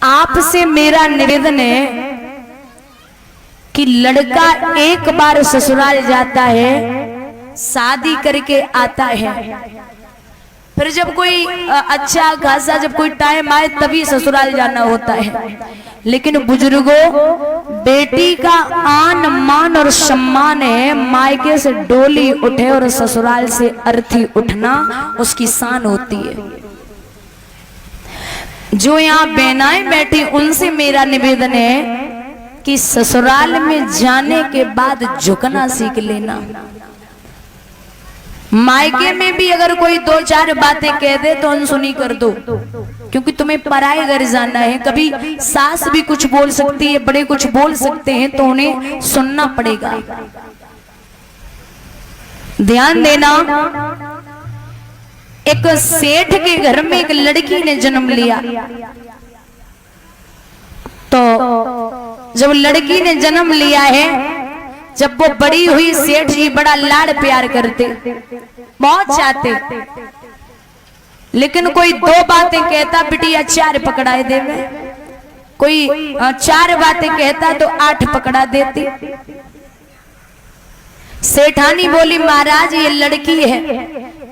आपसे मेरा निवेदन है कि लड़का एक बार ससुराल जाता है, शादी करके आता है, फिर जब कोई अच्छा खासा जब कोई टाइम आए तभी ससुराल जाना होता है। लेकिन बुजुर्गों, बेटी का आन मान और सम्मान है, मायके से डोली उठे और ससुराल से अर्थी उठना उसकी शान होती है। जो यहाँ बहनाएं बैठी उनसे मेरा निवेदन है कि ससुराल में जाने के बाद झुकना सीख लेना। मायके में भी अगर कोई दो चार बातें कह दे तो अनसुनी कर दो, क्योंकि तुम्हें पराए घर जाना है। कभी सास भी कुछ बोल सकती है, बड़े कुछ बोल सकते हैं, तो उन्हें सुनना पड़ेगा। ध्यान देना, एक सेठ के घर में एक लड़की ने जन्म लिया, तो जब लड़की ने जन्म लिया है, जब वो बड़ी हुई, सेठ जी बड़ा लाड़ प्यार करते, बहुत चाहते, लेकिन कोई दो बातें कहता बिटिया चार पकड़ाए दे में, कोई चार बातें कहता तो 8 पकड़ा देती। सेठानी बोली महाराज ये लड़की है,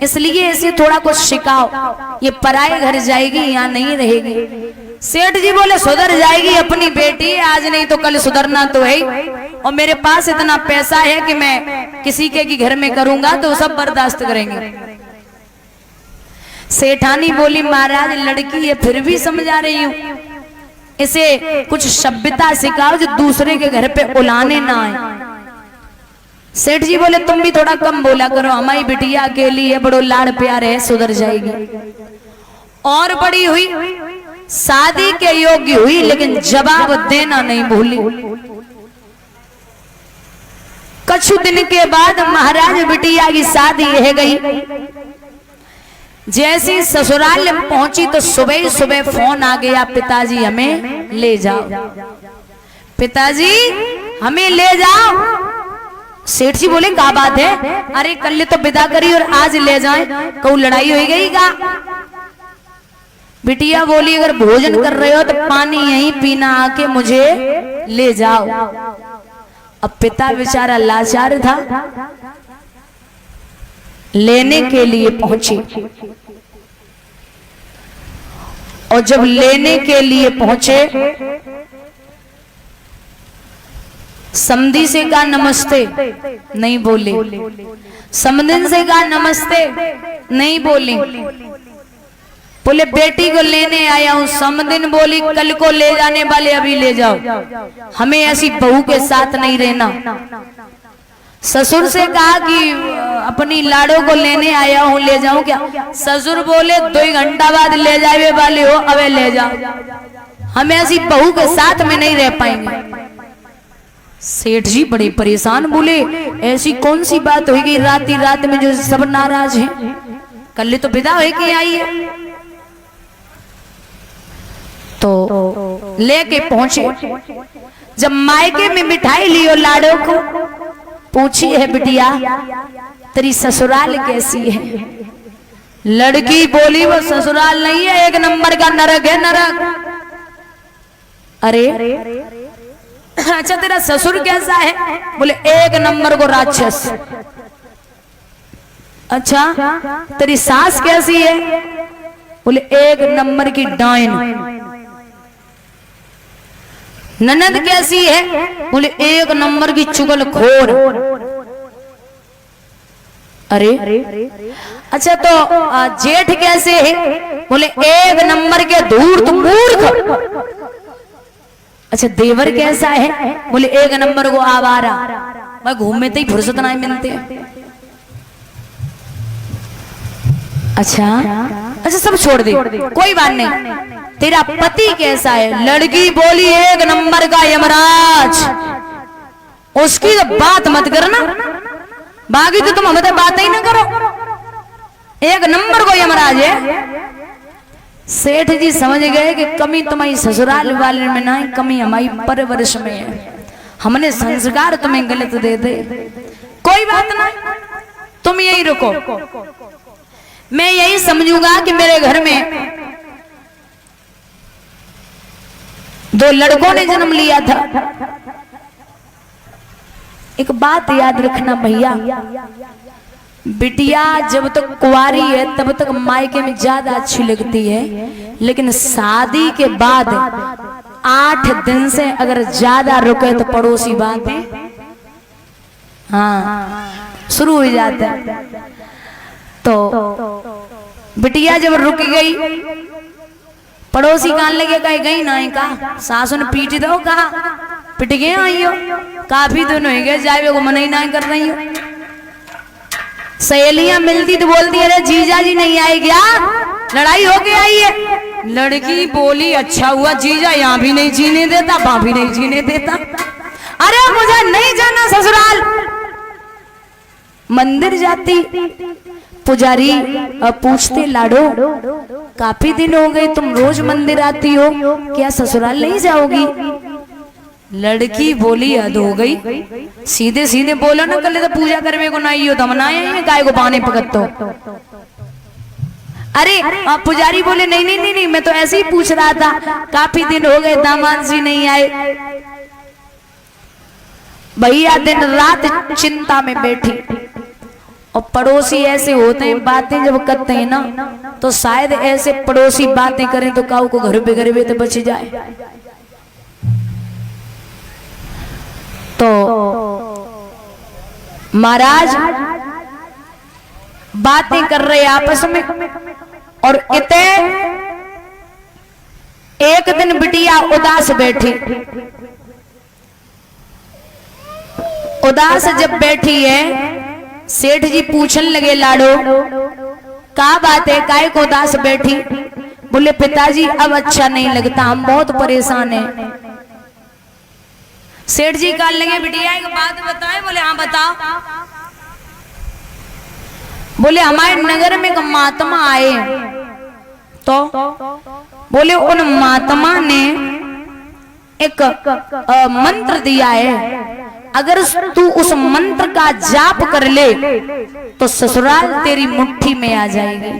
इसलिए इसे थोड़ा कुछ सिखाओ, ये पराए घर जाएगी, यहाँ नहीं रहेगी। सेठ जी बोले सुधर जाएगी अपनी बेटी, आज नहीं तो कल सुधरना तो है, और मेरे पास इतना पैसा है कि मैं किसी के घर में करूंगा तो सब बर्दाश्त करेंगे। सेठानी बोली महाराज लड़की है, फिर भी समझा रही हूं, इसे कुछ सभ्यता सिखाओ जो दूसरे के घर पे उलाने ना आए। सेठ जी बोले तुम भी थोड़ा कम बोला करो, हमारी बिटिया अकेली है, बड़ो लाड़ प्यार है, सुधर जाएगी। और बड़ी हुई, शादी के योग्य हुई, लेकिन जवाब देना नहीं भूली। कुछ दिन के बाद महाराज बिटिया की शादी है गई। जैसे ससुराल पहुंची तो सुबह सुबह फोन आ गया, पिताजी हमें ले जाओ, पिताजी हमें ले जाओ। सेठ जी बोले क्या बात है? अरे कल तो विदा करी और आज ले जाएं, कहूं लड़ाई हो गई का? बिटिया बोली अगर भोजन कर रहे हो तो पानी यहीं पीना, आके मुझे ले जाओ। अब पिता बेचारा लाचार था, लेने के लिए पहुंचे, और जब लेने के लिए पहुंचे, समधी से कहा नमस्ते, नहीं बोले। समधिन से कहा नमस्ते, नहीं बोली। बोले बेटी को लेने आया हूं। समधिन बोली कल को ले जाने वाले अभी ले जाओ, हमें ऐसी बहू के साथ नहीं रहना। ससुर से कहा कि अपनी लाड़ों को लेने आया हूं, ले जाऊं क्या? ससुर बोले 2 घंटा बाद ले जाए वाले हो, अबे ले जाओ, हमें ऐसी बहू के साथ में नहीं रह पाएंगे। सेठ जी बड़े परेशान, बोले ऐसी कौन सी बात हो गई रात ही रात में जो सब नाराज हैं? कल तो विदा होके आई है। तो लेके पहुंचे, जब मायके में मिठाई लियो लाड़ों को, पूछी है बिटिया तेरी ससुराल कैसी है? लड़की बोली वो ससुराल नहीं है, 1 नंबर का नरक है, नरक। अरे अच्छा तेरा ससुर कैसा है? बोले 1 नंबर को राक्षस। अच्छा तेरी सास कैसी है? बोले 1 नंबर की डायन। ननद कैसी है? बोले 1 नंबर की चुगलखोर। अरे अच्छा तो जेठ कैसे है? बोले 1 नंबर के धूर्त मूर्ख। अच्छा देवर कैसा है? बोले 1 नंबर को आवारा, मैं घूमने तो ही फुर्सत नहीं मिलते। अच्छा सब छोड़ दे, कोई बात नहीं। तेरा पति कैसा है? लड़की बोली 1 नंबर का यमराज। उसकी तो बात मत करना, बाकी तो तुम हमें बात ही ना करो, 1 नंबर को यमराज है। सेठ जी समझ गए कि कमी तुम्हारी ससुराल वाले में ना, कमी हमारी परवरिश में है, हमने संस्कार तुम्हें गलत दे दे। कोई बात नहीं, तुम यही रुको, मैं यही समझूंगा कि मेरे घर में 2 लड़कों ने जन्म लिया था। एक बात याद रखना भैया, बिटिया जब तक कुंवारी है तब तक मायके में ज्यादा अच्छी लगती है, लेकिन शादी के बाद 8 दिन से अगर ज्यादा रुके तो पड़ोसी बातें शुरू हो जाता है। तो बिटिया जब रुक गई, पड़ोसी कान लगे कहे गई ना का सासू ने पीट दो, कहा पिट गए आई हो, काफी दिन हो गए जाए को मना ही ना कर रही हो। सहेलियां मिलती तो बोलती अरे जीजा जी नहीं आए क्या, लड़ाई हो के आई है। लड़की बोली अच्छा हुआ जीजा यहाँ भी नहीं जीने देता, वहां भी नहीं जीने देता। अरे मुझे नहीं जाना ससुराल। मंदिर जाती, पुजारी पूछते लाडो काफी दिन हो गए तुम रोज मंदिर आती हो, क्या ससुराल नहीं जाओगी? लड़की बोली हद हो गई, सीधे सीधे बोलो ना कल तो पूजा करवे को नहीं हो तो मनाए गाय को पाने पकड़ तो। अरे पुजारी बोले नहीं नहीं नहीं नहीं मैं तो ऐसे ही पूछ रहा था, काफी दिन हो गए दामाद जी नहीं आए। भैया दिन रात चिंता में बैठी, और पड़ोसी ऐसे होते हैं बातें जब करते हैं ना तो शायद ऐसे पड़ोसी बातें करें तो काऊ को घर पे तो बच जाए। तो महाराज बातें कर रहे आपस में, और इतने एक दिन बिटिया उदास बैठी। उदास जब बैठी है, सेठ जी पूछने लगे लाडो क्या बात है, काय को उदास बैठी? बोले पिताजी अब अच्छा नहीं लगता, हम बहुत परेशान हैं। सेठ जी कह लगे बिटिया एक बात बताए? बोले हाँ बताओ। बोले हमारे नगर में एक महात्मा आए, तो बोले उन महात्मा ने एक मंत्र दिया है, अगर तू उस मंत्र का जाप कर ले तो ससुराल तेरी मुट्ठी में आ जाएगी।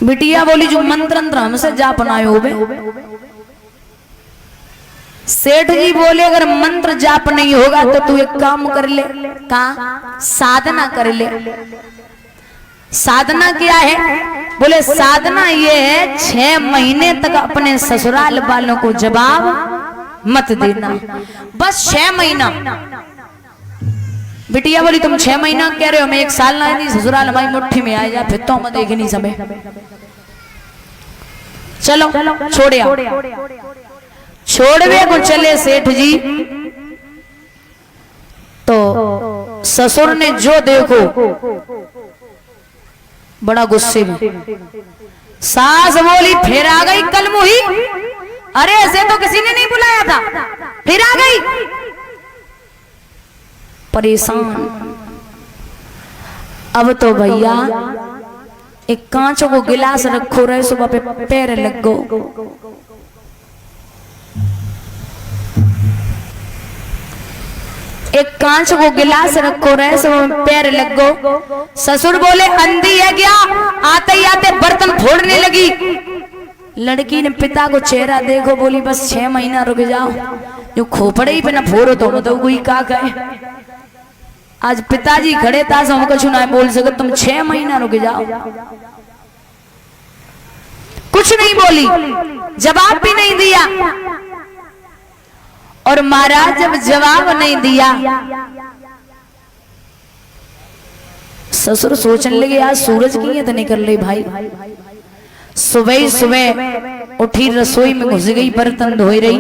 बिटिया बोली जो मंत्र हमसे जाप ना हो बे। सेठ जी बोले अगर मंत्र जाप नहीं होगा तो तू एक काम कर ले, का साधना कर ले। साधना क्या है? बोले साधना ये है 6 महीने तक अपने ससुराल वालों को जवाब मत देना, बस 6 महीना। बिटिया बोली तुम 6 महीना कह रहे हो, मैं 1 साल ना नहीं ससुराल हमारी मुट्ठी में आए जा, फिर तो हम देख नहीं समय। चलो छोड़वे को चले सेठ जी, तो ससुर ने जो देखो बड़ा गुस्से में। सास बोली फिर आ गई कल मुही, अरे ऐसे तो किसी ने नहीं बुलाया था, फिर आ गई। परेशान। अब तो भैया एक कांच को गिलास रखो रहे, सुबह पे पैर लग गो। एक कांच को गिलास रखो रहे, सुबह पैर लग गो। ससुर बोले अंधी है क्या, आते ही आते बर्तन फोड़ने लगी। लड़की ने पिता को चेहरा देखो, बोली बस 6 महीना रुक जाओ, जो खोपड़े ही पे ना फोड़ो तो कोई का कहे। आज पिताजी खड़े था, हम कुछ ना बोल सके, तुम 6 महीना रुक जाओ। कुछ नहीं बोली, जवाब भी नहीं दिया। और महाराज जब जवाब नहीं दिया, ससुर सोचने लगे आज सूरज की तो निकल रही भाई। सुबह सुबह उठी, रसोई में घुस गई, बर्तन धो रही।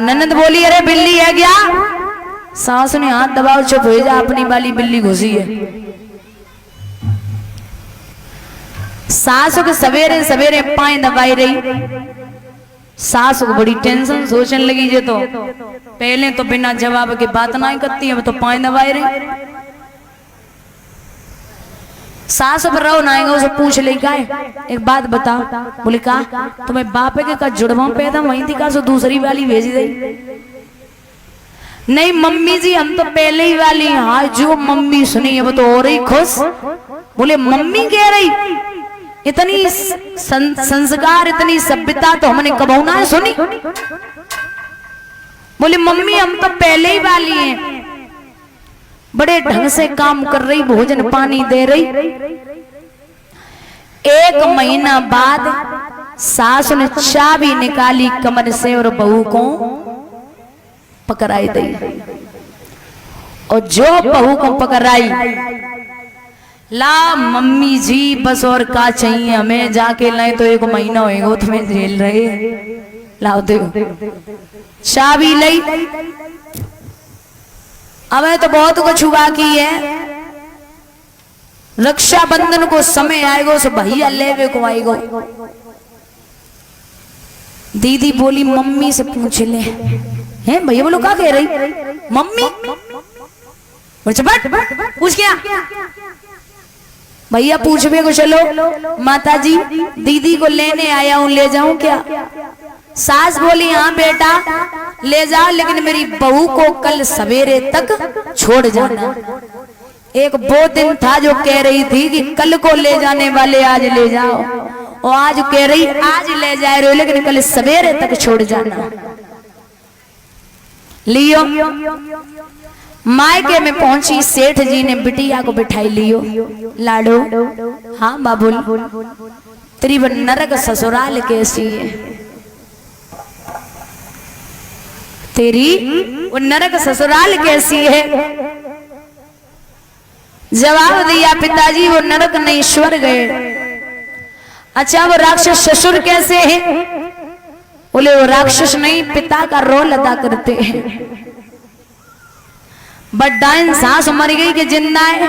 ननद बोली अरे बिल्ली है क्या? सास ने हाथ दबाओ, चुप हो जा, अपनी वाली बिल्ली घुसी है। सास को सवेरे सवेरे पाए दबाई रही। सास को बड़ी टेंशन, सोचने लगी जे तो पहले तो बिना जवाब के बात ना करती, अब तो पाए दबाई रही। सास पर रहो ना आएगा, उसे पूछ ले क्या है, एक बात बता। बोले का तुम्हें बाप के का जुड़वा पैदा वहीं थी का, सो दूसरी वाली भेज दी? नहीं मम्मी जी हम तो पहले ही वाली। हाँ जो मम्मी सुनी है वो तो और ही खुश। बोले मम्मी कह रही, इतनी संस्कार, इतनी सभ्यता तो हमने कबहू ना सुनी। बोले मम्मी हम तो पहले ही वाली हैं, बड़े ढंग से काम कर रही, भोजन पानी दे रही। 1 महीना बाद सास ने चाबी निकाली कमर से और बहू को पकड़ाई दी। और जो बहू को पकड़ाई, ला मम्मी जी बस और का चाहिए हमें, जाके लाए तो 1 महीना होएगा तुम्हें झेल रहे, लाओ दे चाबी लई। अब तो बहुत कुछ हुआ की है, रक्षाबंधन को समय आएगा उस भैया लेवे को आएगा। दीदी बोली मम्मी से पूछ ले। हैं भैया बोलो क्या कह रही मम्मी? पूछ क्या भैया? पूछवे को चलो माता जी दीदी को लेने आया हूं, ले जाऊं क्या? सास बोली हाँ बेटा ले जा, लेकिन मेरी बहू को कल सवेरे तक छोड़ जाना। एक वो दिन था जो कह रही थी कि कल को ले जाने वाले आज ले जाओ, और आज कह रही आज ले जा रहे हो लेकिन कल सवेरे तक छोड़ जाना। लियो मायके में पहुंची, सेठ जी ने बिटिया को बिठाई लियो। लाडो हाँ बाबुल, तेरी वो नरक ससुराल कैसी है? तेरी वो नरक ससुराल कैसी है? जवाब दिया पिताजी वो नरक नहीं स्वर्ग गए। अच्छा वो राक्षस ससुर कैसे हैं? बोले वो राक्षस नहीं, पिता का रोल अदा करते हैं। बट डाइन सास मर गई कि जिंदा है?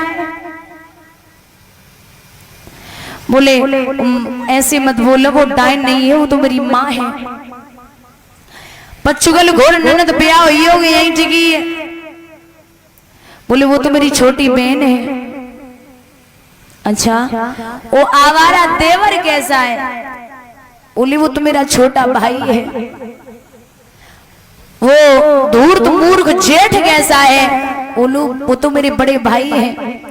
बोले ऐसे मत बोलो, वो डाइन नहीं है, वो तो मेरी माँ है। पचुगल घोर ननद ब्याह हुई होगी यही टिकी है। बोले वो तो मेरी छोटी बहन है। अच्छा वो आवारा देवर कैसा है? बोले वो तो मेरा छोटा भाई है। वो धूर्त मूर्ख जेठ कैसा है? बोलो वो तो मेरे बड़े भाई हैं।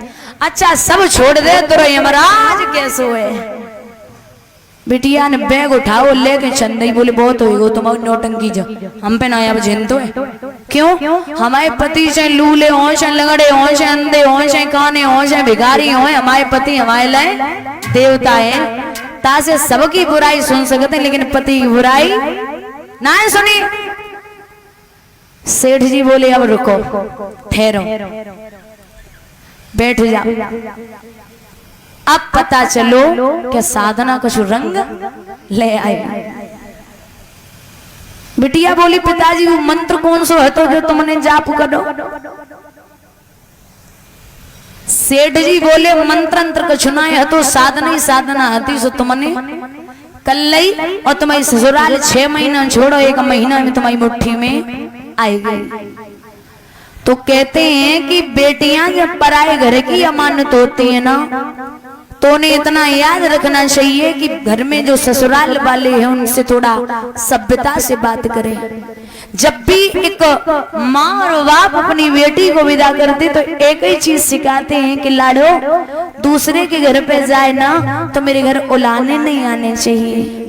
अच्छा सब छोड़ दे तो यमराज कैसो है? बिटिया ने बैग उठाओ लेके चंदई। बोले बहुत हो तुम्हारी नौटंकी, जो हम पे ना अब जिन तो है। क्यों? हमारे पति से लूले हो, से लगड़े हो, से अंधे हो, से काने हो, से भिखारी हो, हमारे पति हमारे लिए देवता है। तासे सबकी बुराई सुन सकते लेकिन पति की बुराई ना सुनी। सेठ जी बोले अब रुको, ठहरो, बैठ जाओ। अब पता चलो कि साधना कुछ रंग ले आई। बिटिया बोली पिताजी वो मंत्र कौन सो है तो जो तुमने जाप करो? सेठ जी बोले मंत्र अंतर कुछ ना है तो साधना ही साधना आती सो तुमने कल लई, और तुम्हारी ससुराल 6 महीना छोड़ो 1 महीना में तुम्हारी मुट्ठी में आई गई। तो कहते हैं कि बेटियां जब पराए घर की अमानत होती है ना, तो उन्हें इतना याद रखना चाहिए कि घर में जो ससुराल वाले हैं उनसे थोड़ा सभ्यता से बात करें। जब भी एक माँ और बाप अपनी बेटी को विदा करते तो एक ही चीज सिखाते हैं कि लाडो दूसरे के घर पे जाए ना तो मेरे घर उलाने नहीं आने चाहिए।